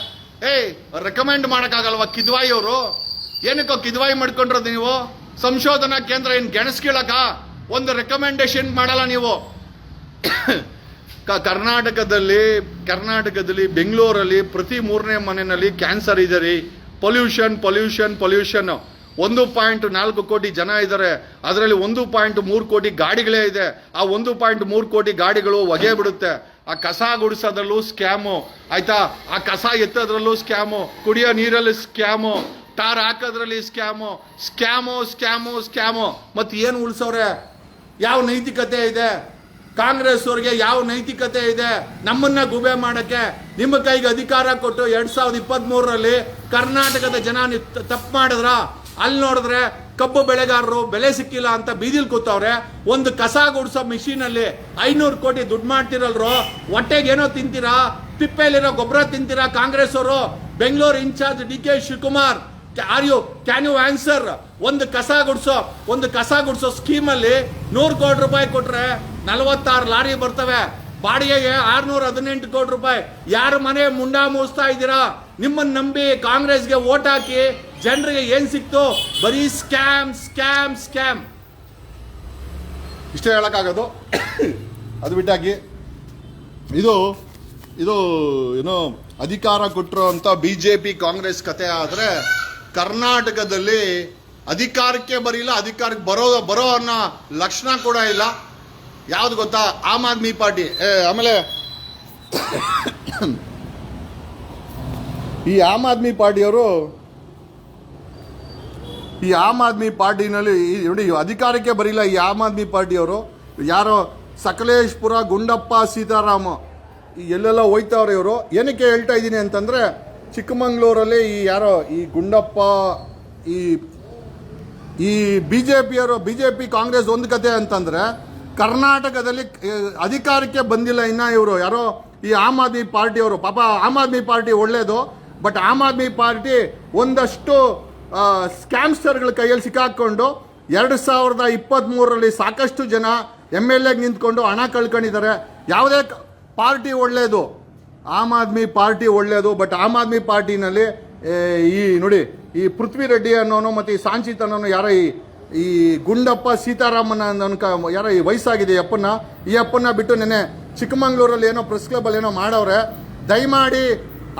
ರೆಕಮೆಂಡ್ ಮಾಡೋಕ್ಕಾಗಲ್ವಾ ಕಿದ್ವಾಯಿ ಅವರು? ಏನಕ್ಕೋ ಕಿದ್ವಾಯಿ ಮಾಡ್ಕೊಂಡಿರೋದು ನೀವು? ಸಂಶೋಧನಾ ಕೇಂದ್ರ ಏನು ಗೆಣಸ್ಕೀಳಕ? ಒಂದು ರೆಕಮೆಂಡೇಶನ್ ಮಾಡಲ್ಲ ನೀವು. ಕರ್ನಾಟಕದಲ್ಲಿ ಬೆಂಗಳೂರಲ್ಲಿ ಪ್ರತಿ 3ನೇ ಮನೆಯಲ್ಲಿ ಕ್ಯಾನ್ಸರ್ ಇದೆ ರೀ. ಪೊಲ್ಯೂಷನ್ 1.4 ಕೋಟಿ ಜನ ಇದ್ದಾರೆ, ಅದರಲ್ಲಿ 1.3 ಕೋಟಿ ಗಾಡಿಗಳೇ ಇದೆ. ಆ 1.3 ಕೋಟಿ ಗಾಡಿಗಳು ಹೊಗೆ ಬಿಡುತ್ತೆ. ಆ ಕಸ ಗುಡಿಸೋದ್ರಲ್ಲೂ ಸ್ಕ್ಯಾಮು, ಆಯ್ತಾ? ಆ ಕಸ ಎತ್ತೋದ್ರಲ್ಲೂ ಸ್ಕ್ಯಾಮು, ಕುಡಿಯೋ ನೀರಲ್ಲಿ ಸ್ಕ್ಯಾಮು, ಟಾರ್ ಹಾಕೋದ್ರಲ್ಲಿ ಸ್ಕ್ಯಾಮು. ಮತ್ತೆ ಏನು ಉಳಿಸೋರೆ? ಯಾವ ನೈತಿಕತೆ ಇದೆ ಕಾಂಗ್ರೆಸ್ ಅವ್ರಿಗೆ? ಯಾವ ನೈತಿಕತೆ ಇದೆ ನಮ್ಮನ್ನ ಗುಬೆ ಮಾಡಕ್ಕೆ? ನಿಮ್ಮ ಕೈಗೆ ಅಧಿಕಾರ ಕೊಟ್ಟು 2023ರಲ್ಲಿ ಕರ್ನಾಟಕದ ಜನ ತಪ್ಪು ಮಾಡಿದ್ರ? ಅಲ್ಲಿ ನೋಡಿದ್ರೆ ಕಬ್ಬು ಬೆಳೆಗಾರರು ಬೆಲೆ ಸಿಕ್ಕಿಲ್ಲ ಅಂತ ಬೀದಿಲ್ ಕೂತವ್ರೆ. ಒಂದು ಕಸ ಗುಡಿಸೋ ಮಿಷಿನಲ್ಲಿ 500 ಕೋಟಿ ದುಡ್ಡು ಮಾಡ್ತಿರಲ್ರೋ. ಹೊಟ್ಟೆಗೆ ಏನೋ ತಿಂತೀರಾ? ತಿಪ್ಪೆಲಿರೋ ಗೊಬ್ಬರ ತಿಂತೀರಾ ಕಾಂಗ್ರೆಸ್ ಅವರು? Bengaluru incharge DK Shivakumar, can you answer? ಒಂದು ಕಸ ಗುಡಿಸೋ ಸ್ಕೀಮಲ್ಲಿ 100 ಕೋಟಿ ರೂಪಾಯಿ ಕೊಟ್ರೆ 46 ಲಾರಿ ಬರ್ತವೆ. ಬಾಡಿಗೆಗೆ 618 ಕೋಟಿ ರೂಪಾಯಿ. ಯಾರ ಮನೆ ಮುಂಡ ಮೂಸ್ತಾ ಇದ್ದೀರಾ? ನಿಮ್ಮನ್ನ ನಂಬಿ ಕಾಂಗ್ರೆಸ್ಗೆ ವೋಟ್ ಹಾಕಿ ಜನರಿಗೆ ಏನ್ ಸಿಕ್ತು? ಬರೀ ಸ್ಕ್ಯಾಮ್. ಇಷ್ಟೇ ಹೇಳಕ್ಕಾಗೋದು. ಅದು ಬಿಟ್ಟಾಗಿ ಇದು ಏನೋ ಅಧಿಕಾರ ಕೊಟ್ಟರು ಅಂತ ಬಿಜೆಪಿ ಕಾಂಗ್ರೆಸ್ ಕತೆ ಆದ್ರೆ, ಕರ್ನಾಟಕದಲ್ಲಿ ಅಧಿಕಾರಕ್ಕೆ ಬರಿಲ್ಲ, ಅಧಿಕಾರಕ್ಕೆ ಬರೋ ಅನ್ನೋ ಲಕ್ಷಣ ಕೂಡ ಇಲ್ಲ. ಯಾವ್ದು ಗೊತ್ತಾ? Am Aadmi party. ಆಮೇಲೆ ಈ ಆಮ್ ಆದ್ಮಿ ಪಾರ್ಟಿನಲ್ಲಿ ನೋಡಿ, ಅಧಿಕಾರಕ್ಕೆ ಬರಿಲ್ಲ ಈ ಆಮ್ ಆದ್ಮಿ ಪಾರ್ಟಿಯವರು. ಯಾರೋ ಸಕಲೇಶ್ಪುರ ಗುಂಡಪ್ಪ ಸೀತಾರಾಮ ಎಲ್ಲೆಲ್ಲ ಹೋಯ್ತವ್ರೆ ಇವರು. ಏನಕ್ಕೆ ಹೇಳ್ತಾ ಇದ್ದೀನಿ ಅಂತಂದ್ರೆ, ಚಿಕ್ಕಮಂಗ್ಳೂರಲ್ಲಿ ಈ ಗುಂಡಪ್ಪ, ಈ ಬಿಜೆಪಿ ಕಾಂಗ್ರೆಸ್ ಒಂದು ಕತೆ ಅಂತಂದ್ರೆ, ಕರ್ನಾಟಕದಲ್ಲಿ ಅಧಿಕಾರಕ್ಕೆ ಬಂದಿಲ್ಲ ಇನ್ನ ಇವರು ಯಾರೋ ಈ ಆಮ್ ಆದ್ಮಿ ಪಾರ್ಟಿಯವರು. ಪಾಪ ಆಮ್ ಆದ್ಮಿ ಪಾರ್ಟಿ ಒಳ್ಳೇದು, ಬಟ್ ಆಮ್ ಆದ್ಮಿ ಪಾರ್ಟಿ ಒಂದಷ್ಟು ಸ್ಕ್ಯಾಮ್ಸ್ಟರ್ಗಳ ಕೈಯಲ್ಲಿ ಸಿಕ್ಕಾಕೊಂಡು 2023ರಲ್ಲಿ ಸಾಕಷ್ಟು ಜನ MLA ನಿಂತ್ಕೊಂಡು ಹಣ ಕಳ್ಕೊಂಡಿದ್ದಾರೆ. ಯಾವುದೇ ಪಾರ್ಟಿ ಒಳ್ಳೇದು, ಆಮ್ ಆದ್ಮಿ ಪಾರ್ಟಿ ಒಳ್ಳೇದು, ಬಟ್ ಆಮ್ ಆದ್ಮಿ ಪಾರ್ಟಿನಲ್ಲಿ ನೋಡಿ ಈ ಪೃಥ್ವಿ ರೆಡ್ಡಿ ಅನ್ನೋನು ಮತ್ತು ಈ ಸಾಂಚಿತ್ ಅನ್ನೋನು ಈ ಗುಂಡಪ್ಪ ಸೀತಾರಾಮನ ಯಾರೋ ಈ ವಯಸ್ಸಾಗಿದೆ ಈ ಅಪ್ಪನ್ನ ಬಿಟ್ಟು ನೆನೆ ಚಿಕ್ಕಮಂಗ್ಳೂರಲ್ಲಿ ಏನೋ ಪ್ರೆಸ್ ಕ್ಲಬಲ್ಲಿ ಏನೋ ಮಾಡವ್ರೆ. ದಯಮಾಡಿ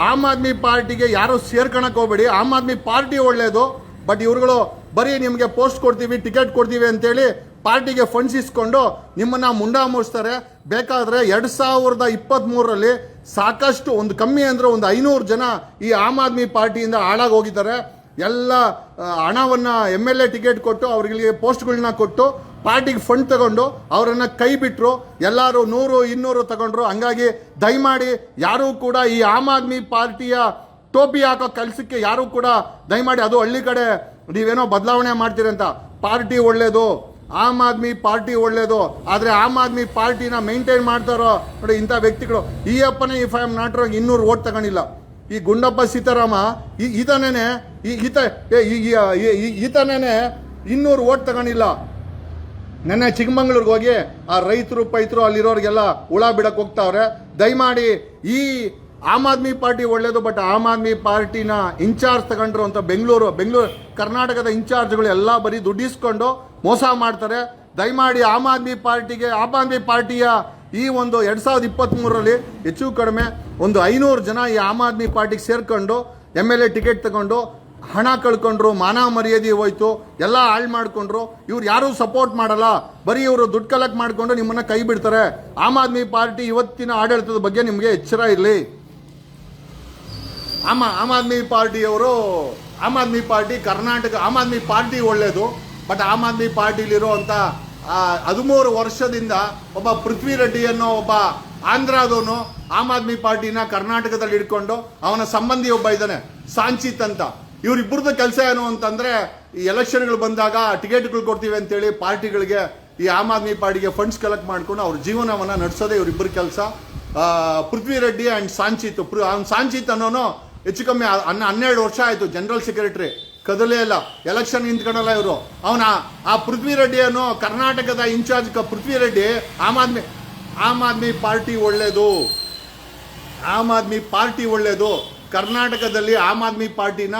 ಆಮ್ ಆದ್ಮಿ ಪಾರ್ಟಿಗೆ ಯಾರು ಸೇರ್ಕೊಳಕ್ ಹೋಗ್ಬೇಡಿ. ಆಮ್ ಆದ್ಮಿ ಪಾರ್ಟಿ ಒಳ್ಳೇದು, ಬಟ್ ಇವ್ರುಗಳು ಬರೀ ನಿಮಗೆ ಪೋಸ್ಟ್ ಕೊಡ್ತೀವಿ, ಟಿಕೆಟ್ ಕೊಡ್ತೀವಿ ಅಂತೇಳಿ ಪಾರ್ಟಿಗೆ ಫಂಡ್ಸ್ ಇಸ್ಕೊಂಡು ನಿಮ್ಮನ್ನ ಮುಂಡ ಮೂಡಿಸ್ತಾರೆ. ಬೇಕಾದ್ರೆ 2023ರಲ್ಲಿ ಸಾಕಷ್ಟು, ಒಂದು ಕಮ್ಮಿ ಅಂದ್ರೆ ಒಂದು 500 ಜನ ಈ ಆಮ್ ಆದ್ಮಿ ಪಾರ್ಟಿಯಿಂದ ಹಾಳಾಗಿ ಹೋಗಿದ್ದಾರೆ. ಎಲ್ಲ ಹಣವನ್ನ MLA ಟಿಕೆಟ್ ಕೊಟ್ಟು ಅವರಿಗೆ ಪೋಸ್ಟ್ಗಳನ್ನ ಕೊಟ್ಟು ಪಾರ್ಟಿಗೆ ಫಂಡ್ ತಗೊಂಡು ಅವರನ್ನು ಕೈ ಬಿಟ್ಟರು, ಎಲ್ಲರೂ 100 200 ತಗೊಂಡ್ರು. ಹಂಗಾಗಿ ದಯಮಾಡಿ ಯಾರೂ ಕೂಡ ಈ ಆಮ್ ಆದ್ಮಿ ಪಾರ್ಟಿಯ ಟೋಪಿ ಹಾಕೋ ಕೆಲಸಕ್ಕೆ ಯಾರೂ ಕೂಡ ದಯಮಾಡಿ, ಅದು ಹಳ್ಳಿ ಕಡೆ ನೀವೇನೋ ಬದಲಾವಣೆ ಮಾಡ್ತೀರಂತ, ಪಾರ್ಟಿ ಒಳ್ಳೇದು, ಆಮ್ ಆದ್ಮಿ ಪಾರ್ಟಿ ಒಳ್ಳೇದು, ಆದರೆ ಆಮ್ ಆದ್ಮಿ ಪಾರ್ಟಿನ ಮೇಂಟೈನ್ ಮಾಡ್ತಾರೋ ನೋಡಿ ಇಂಥ ವ್ಯಕ್ತಿಗಳು. ಈ ಅಪ್ಪನೇ if I am not wrong 200 vote ತಗೊಂಡಿಲ್ಲ. ಈ ಗುಂಡಪ್ಪ ಸೀತಾರಾಮ ಈತನೇನೆ ಈತನೇನೆ 200 ವೋಟ್ ತಗೊಂಡಿಲ್ಲ. ನೆನ್ನೆ ಚಿಕ್ಕಮಂಗ್ಳೂರ್ಗೆ ಹೋಗಿ ಆ ರೈತರು ಪೈತರು ಅಲ್ಲಿರೋರಿಗೆಲ್ಲ ಹುಳ ಬಿಡಕ್ಕೆ ಹೋಗ್ತಾವ್ರೆ. ದಯಮಾಡಿ ಈ ಆಮ್ ಆದ್ಮಿ ಪಾರ್ಟಿ ಒಳ್ಳೇದು, ಬಟ್ ಆಮ್ ಆದ್ಮಿ ಪಾರ್ಟಿನ ಇನ್ಚಾರ್ಜ್ ತಗೊಂಡ್ರು ಅಂತ ಬೆಂಗಳೂರು ಕರ್ನಾಟಕದ ಇನ್ಚಾರ್ಜ್ಗಳು ಎಲ್ಲ ಬರೀ ದುಡ್ಡಿಸ್ಕೊಂಡು ಮೋಸ ಮಾಡ್ತಾರೆ. ದಯಮಾಡಿ ಆಮ್ ಆದ್ಮಿ ಪಾರ್ಟಿಯ ಈ ಒಂದು 2023ರಲ್ಲಿ ಹೆಚ್ಚು ಕಡಿಮೆ ಒಂದು 500 ಜನ ಈ ಆಮ್ ಆದ್ಮಿ ಪಾರ್ಟಿಗೆ ಸೇರ್ಕೊಂಡು MLA ಟಿಕೆಟ್ ತಗೊಂಡು ಹಣ ಕಳ್ಕೊಂಡ್ರು, ಮಾನ ಮರ್ಯಾದೆ ಹೋಯ್ತು, ಎಲ್ಲ ಹಾಳು ಮಾಡ್ಕೊಂಡ್ರು. ಇವ್ರು ಯಾರೂ ಸಪೋರ್ಟ್ ಮಾಡಲ್ಲ, ಬರೀ ಇವರು ದುಡ್ಡು ಕಲೆಕ್ಟ್ ಮಾಡಿಕೊಂಡು ನಿಮ್ಮನ್ನ ಕೈ ಬಿಡ್ತಾರೆ. ಆಮ್ ಆದ್ಮಿ ಪಾರ್ಟಿ ಇವತ್ತಿನ ಆಡಳಿತದ ಬಗ್ಗೆ ನಿಮಗೆ ಎಚ್ಚರ ಇರಲಿ. ಆಮ್ ಆದ್ಮಿ ಪಾರ್ಟಿಯವರು ಆಮ್ ಆದ್ಮಿ ಪಾರ್ಟಿ ಕರ್ನಾಟಕ ಆಮ್ ಆದ್ಮಿ ಪಾರ್ಟಿ ಒಳ್ಳೇದು, ಬಟ್ ಆಮ್ ಆದ್ಮಿ ಪಾರ್ಟಿಲಿರೋ ಅಂತ 13 ವರ್ಷದಿಂದ ಒಬ್ಬ ಪೃಥ್ವಿ ರೆಡ್ಡಿ ಅನ್ನೋ ಒಬ್ಬ ಆಂಧ್ರದವನು ಆಮ್ ಆದ್ಮಿ ಪಾರ್ಟಿನ ಕರ್ನಾಟಕದಲ್ಲಿ ಇಟ್ಕೊಂಡು ಅವನ ಸಂಬಂಧಿ ಒಬ್ಬ ಇದ್ದಾನೆ ಸಾಂಚಿತ್ ಅಂತ. ಇವರಿಬ್ಬರದ್ದು ಕೆಲಸ ಏನು ಅಂತಂದ್ರೆ, ಈ ಎಲೆಕ್ಷನ್ಗಳು ಬಂದಾಗ ಟಿಕೆಟ್ಗಳು ಕೊಡ್ತೀವಿ ಅಂತೇಳಿ ಪಾರ್ಟಿಗಳಿಗೆ ಈ ಆಮ್ ಆದ್ಮಿ ಪಾರ್ಟಿಗೆ ಫಂಡ್ಸ್ ಕಲೆಕ್ಟ್ ಮಾಡ್ಕೊಂಡು ಅವ್ರ ಜೀವನವನ್ನು ನಡೆಸೋದೇ ಇವರಿಬ್ಬರ ಕೆಲಸ. ಪೃಥ್ವಿ ರೆಡ್ಡಿ ಆ್ಯಂಡ್ ಸಾಂಚಿತ್. ಸಾಂಚಿತ್ ಅನ್ನೋನು ಹೆಚ್ಚು ಕಮ್ಮಿ 12 ವರ್ಷ ಆಯಿತು ಜನರಲ್ ಸೆಕ್ರೆಟರಿ, ಕದಲೇ ಇಲ್ಲ, ಎಲೆಕ್ಷನ್ ನಿಂತ್ಕೊಳ್ಳಲ್ಲ ಇವರು. ಅವನ ಆ ಪೃಥ್ವಿ ರೆಡ್ಡಿ ಅನ್ನೋ ಕರ್ನಾಟಕದ ಇನ್ಚಾರ್ಜ್ ಪೃಥ್ವಿ ರೆಡ್ಡಿ ಆಮ್ ಆದ್ಮಿ ಪಾರ್ಟಿ ಒಳ್ಳೇದು, ಆಮ್ ಆದ್ಮಿ ಪಾರ್ಟಿ ಒಳ್ಳೇದು. ಕರ್ನಾಟಕದಲ್ಲಿ ಆಮ್ ಆದ್ಮಿ ಪಾರ್ಟಿನ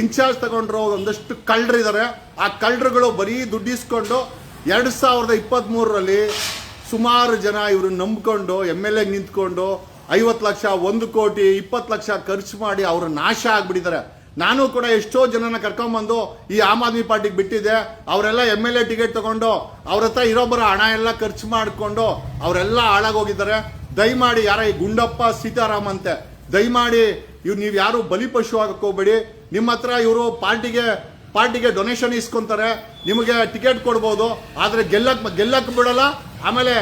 ಇನ್ಚಾರ್ಜ್ ತಗೊಂಡ್ರು ಒಂದಷ್ಟು ಕಳ್ಳರಿದ್ದಾರೆ. ಆ ಕಳ್ಳರುಗಳು ಬರೀ ದುಡ್ಡಿಸ್ಕೊಂಡು 2023ರಲ್ಲಿ ಸುಮಾರು ಜನ ಇವರು ನಂಬ್ಕೊಂಡು MLA ನಿಂತ್ಕೊಂಡು 50 ಲಕ್ಷ 1 ಕೋಟಿ 20 ಲಕ್ಷ ಖರ್ಚು ಮಾಡಿ ಅವರು ನಾಶ ಆಗ್ಬಿಟ್ಟಿದ್ದಾರೆ. ನಾನು ಕೂಡ ಎಷ್ಟೋ ಜನನ ಕರ್ಕೊಂಬಂದು ಈ ಆಮ್ ಆದ್ಮಿ ಪಾರ್ಟಿಗೆ ಬಿಟ್ಟಿದ್ದೆ. ಅವರೆಲ್ಲ MLA ಟಿಕೆಟ್ ತಗೊಂಡು ಅವ್ರ ಹತ್ರ ಇರೋಬ್ಬರ ಹಣ ಎಲ್ಲ ಖರ್ಚು ಮಾಡಿಕೊಂಡು ಅವರೆಲ್ಲ ಹಾಳಾಗೋಗಿದ್ದಾರೆ. ದಯಮಾಡಿ ಯಾರ ಈ ಗುಂಡಪ್ಪ ಸೀತಾರಾಮ್ ಅಂತೆ, ದಯಮಾಡಿ ನೀವು ಯಾರು ಬಲಿಪಶು ಆಗಕ್ಕೆ ಹೋಗ್ಬೇಡಿ. ನಿಮ್ಮ ಹತ್ರ ಇವರು ಪಾರ್ಟಿಗೆ ಡೊನೇಷನ್ ಇಸ್ಕೊಂತಾರೆ, ನಿಮಗೆ ಟಿಕೆಟ್ ಕೊಡ್ಬೋದು, ಆದರೆ ಗೆಲ್ಲಕ್ಕೆ ಬಿಡಲ್ಲ. ಆಮೇಲೆ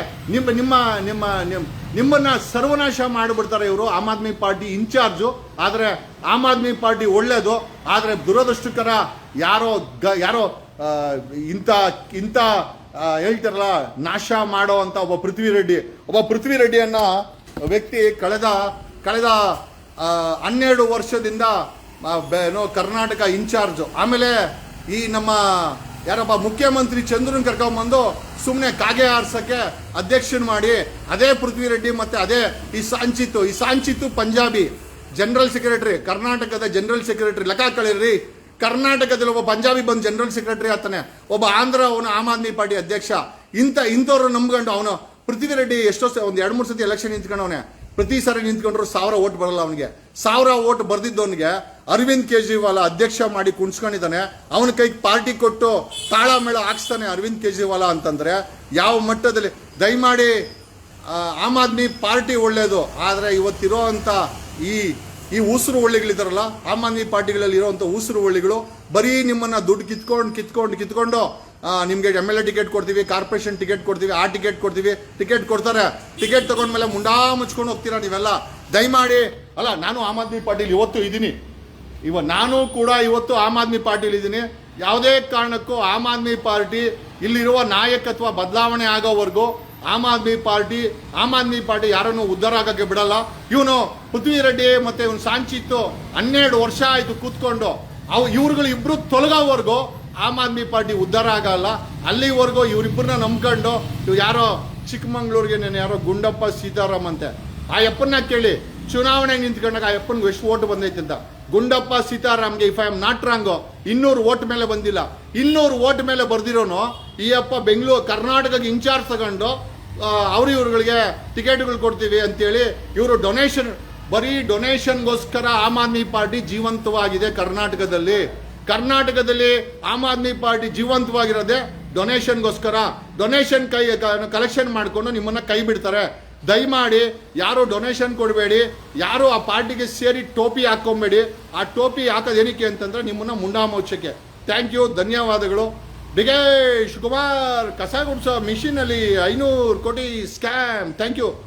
ನಿಮ್ಮನ್ನ ಸರ್ವನಾಶ ಮಾಡಿಬಿಡ್ತಾರೆ ಇವರು ಆಮ್ ಆದ್ಮಿ ಪಾರ್ಟಿ ಇನ್ಚಾರ್ಜು. ಆದರೆ ಆಮ್ ಆದ್ಮಿ ಪಾರ್ಟಿ ಒಳ್ಳೇದು, ಆದರೆ ದುರದೃಷ್ಟಕರ ಯಾರೋ ಇಂಥ ಹೇಳ್ತಾರಲ್ಲ ನಾಶ ಮಾಡೋ ಅಂತ ಒಬ್ಬ ಪೃಥ್ವಿ ರೆಡ್ಡಿ ಅನ್ನೋ ವ್ಯಕ್ತಿ ಕಳೆದ 12 ವರ್ಷದಿಂದ ಕರ್ನಾಟಕ ಇನ್ಚಾರ್ಜು. ಆಮೇಲೆ ಈ ನಮ್ಮ ಯಾರಪ್ಪ ಮುಖ್ಯಮಂತ್ರಿ ಚಂದ್ರನ್ ಕರ್ಕೊಂಡ್ಬಂದು ಸುಮ್ಮನೆ ಕಾಗೆ ಆರ್ಸಕ್ಕೆ ಅಧ್ಯಕ್ಷನ್ ಮಾಡಿ, ಅದೇ ಪೃಥ್ವಿ ರೆಡ್ಡಿ ಮತ್ತೆ ಅದೇ ಈ ಸಾಂಚಿತ್ತು ಪಂಜಾಬಿ ಜನರಲ್ ಸೆಕ್ರೆಟರಿ, ಕರ್ನಾಟಕದ ಜನರಲ್ ಸೆಕ್ರೆಟರಿ. ಲೆಕ್ಕ ಕಳೀರಿ, ಕರ್ನಾಟಕದಲ್ಲಿ ಒಬ್ಬ ಪಂಜಾಬಿ ಬಂದು ಜನರಲ್ ಸೆಕ್ರೆಟರಿ ಆಗ್ತಾನೆ, ಒಬ್ಬ ಆಂಧ್ರ ಅವನು ಆಮ್ ಆದ್ಮಿ ಪಾರ್ಟಿ ಅಧ್ಯಕ್ಷ. ಇಂಥವ್ರು ನಂಬ್ಕೊಂಡು ಅವನು ಪೃಥ್ವಿ ರೆಡ್ಡಿ ಒಂದು 2-3 ಸತಿ ಎಲೆಕ್ಷನ್ ನಿಂತ್ಕೊಂಡವನೇ. ಪ್ರತಿ ಸಾರಿ ನಿಂತ್ಕೊಂಡ್ರು 1000 ವೋಟ್ ಬರಲ್ಲ ಅವನಿಗೆ. 1000 ವೋಟ್ ಬರ್ದಿದ್ದವನಿಗೆ ಅರವಿಂದ್ ಕೇಜ್ರಿವಾಲ್ ಅಧ್ಯಕ್ಷ ಮಾಡಿ ಕುಣಿಸ್ಕೊಂಡಿದ್ದಾನೆ. ಅವನ ಕೈಗೆ ಪಾರ್ಟಿ ಕೊಟ್ಟು ತಾಳ ಮೇಳ ಹಾಕ್ಸ್ತಾನೆ ಅರವಿಂದ್ ಕೇಜ್ರಿವಾಲ್ ಅಂತಂದ್ರೆ ಯಾವ ಮಟ್ಟದಲ್ಲಿ. ದಯಮಾಡಿ ಆಮ್ ಆದ್ಮಿ ಪಾರ್ಟಿ ಒಳ್ಳೇದು, ಆದರೆ ಇವತ್ತಿರೋ ಅಂಥ ಈ ಉಸಿರು ಒಳ್ಳೆಗಳಿದಾರಲ್ಲ ಆಮ್ ಆದ್ಮಿ ಪಾರ್ಟಿಗಳಲ್ಲಿ ಇರೋವಂಥ ಉಸಿರು ಒಳ್ಳೆಗಳು ಬರೀ ನಿಮ್ಮನ್ನ ದುಡ್ಡು ಕಿತ್ಕೊಂಡು ನಿಮಗೆ MLA ಟಿಕೆಟ್ ಕೊಡ್ತೀವಿ, ಕಾರ್ಪೊರೇಷನ್ ಟಿಕೆಟ್ ಕೊಡ್ತೀವಿ, ಆ ಟಿಕೆಟ್ ಕೊಡ್ತೀವಿ, ಟಿಕೆಟ್ ಕೊಡ್ತಾರೆ. ಟಿಕೆಟ್ ತಗೊಂಡ್ಮೇಲೆ ಮುಂಡಾ ಮುಚ್ಕೊಂಡು ಹೋಗ್ತೀರಾ ನೀವೆಲ್ಲ. ದಯಮಾಡಿ ಅಲ್ಲ, ನಾನು ಆಮ್ ಆದ್ಮಿ ಪಾರ್ಟಿಲಿ ಇವತ್ತು ಇದ್ದೀನಿ, ನಾನು ಕೂಡ ಇವತ್ತು ಆಮ್ ಆದ್ಮಿ ಪಾರ್ಟಿಲಿ ಇದ್ದೀನಿ. ಯಾವುದೇ ಕಾರಣಕ್ಕೂ ಆಮ್ ಆದ್ಮಿ ಪಾರ್ಟಿ ಇಲ್ಲಿರುವ ನಾಯಕತ್ವ ಬದಲಾವಣೆ ಆಗೋವರೆಗೂ ಆಮ್ ಆದ್ಮಿ ಪಾರ್ಟಿ ಯಾರನ್ನು ಉದ್ಧಾರ ಆಗಕ್ಕೆ ಬಿಡಲ್ಲ. ಇವನು ಪೃಥ್ವಿ ರೆಡ್ಡಿ ಮತ್ತೆ ಇವನು ಸಾಂಚಿತ್ತು 12 ವರ್ಷ ಆಯಿತು ಕೂತ್ಕೊಂಡು. ಇವ್ರುಗಳು ಇಬ್ರು ತೊಲಗೋವರೆಗೂ ಆಮ್ ಆದ್ಮಿ ಪಾರ್ಟಿ ಉದ್ಧಾರ ಆಗಲ್ಲ. ಅಲ್ಲಿವರೆಗೂ ಇವರಿಬ್ಬರನ್ನ ನಂಬ್ಕೊಂಡು ಯಾರೋ ಚಿಕ್ಕಮಂಗ್ಳೂರಿಗೆ ಯಾರೋ ಗುಂಡಪ್ಪ ಸೀತಾರಾಮ್ ಅಂತೆ, ಆ ಯಪ್ಪನ್ನ ಕೇಳಿ ಚುನಾವಣೆಗೆ ನಿಂತ್ಕೊಂಡಾಗ ಆ ಯಪ್ಪನ್ಗೆ ಎಷ್ಟು ಓಟ್ ಬಂದೈತೆ ಅಂತ. ಗುಂಡಪ್ಪ ಸೀತಾರಾಮ್ಗೆ if I am not wrong 200 vote ಮೇಲೆ ಬಂದಿಲ್ಲ. 200 ಓಟ್ ಮೇಲೆ ಬರ್ದಿರೋನು ಈ ಅಪ್ಪ ಕರ್ನಾಟಕಕ್ಕೆ ಇನ್ಚಾರ್ಜ್ ತಗೊಂಡು ಇವ್ರುಗಳಿಗೆ ಟಿಕೆಟ್ಗಳು ಕೊಡ್ತೀವಿ ಅಂತೇಳಿ ಇವರು ಬರೀ ಡೊನೇಷನ್ಗೋಸ್ಕರ ಆಮ್ ಆದ್ಮಿ ಪಾರ್ಟಿ ಜೀವಂತವಾಗಿದೆ ಕರ್ನಾಟಕದಲ್ಲಿ ಆಮ್ ಆದ್ಮಿ ಪಾರ್ಟಿ ಜೀವಂತವಾಗಿರೋದೇ ಡೊನೇಷನ್ಗೋಸ್ಕರ. ಡೊನೇಷನ್ ಕಲೆಕ್ಷನ್ ಮಾಡಿಕೊಂಡು ನಿಮ್ಮನ್ನ ಕೈ ಬಿಡ್ತಾರೆ. ದಯಮಾಡಿ ಯಾರು ಡೊನೇಷನ್ ಕೊಡಬೇಡಿ, ಯಾರು ಆ ಪಾರ್ಟಿಗೆ ಸೇರಿ ಟೋಪಿ ಹಾಕೊಂಬೇಡಿ. ಆ ಟೋಪಿ ಹಾಕೋದು ಏನಕ್ಕೆ ಅಂತಂದ್ರೆ ನಿಮ್ಮನ್ನ ಮುಂಡಾ ಮೋಚಕ್ಕೆ. ಥ್ಯಾಂಕ್ ಯು, ಧನ್ಯವಾದಗಳು. ಡಿಗೇಶ್ ಕುಮಾರ್ ಕಸ ಗುಡ್ಸೋ ಮಿಷಿನಲ್ಲಿ 500 ಕೋಟಿ ಸ್ಕ್ಯಾಮ್. Thank you.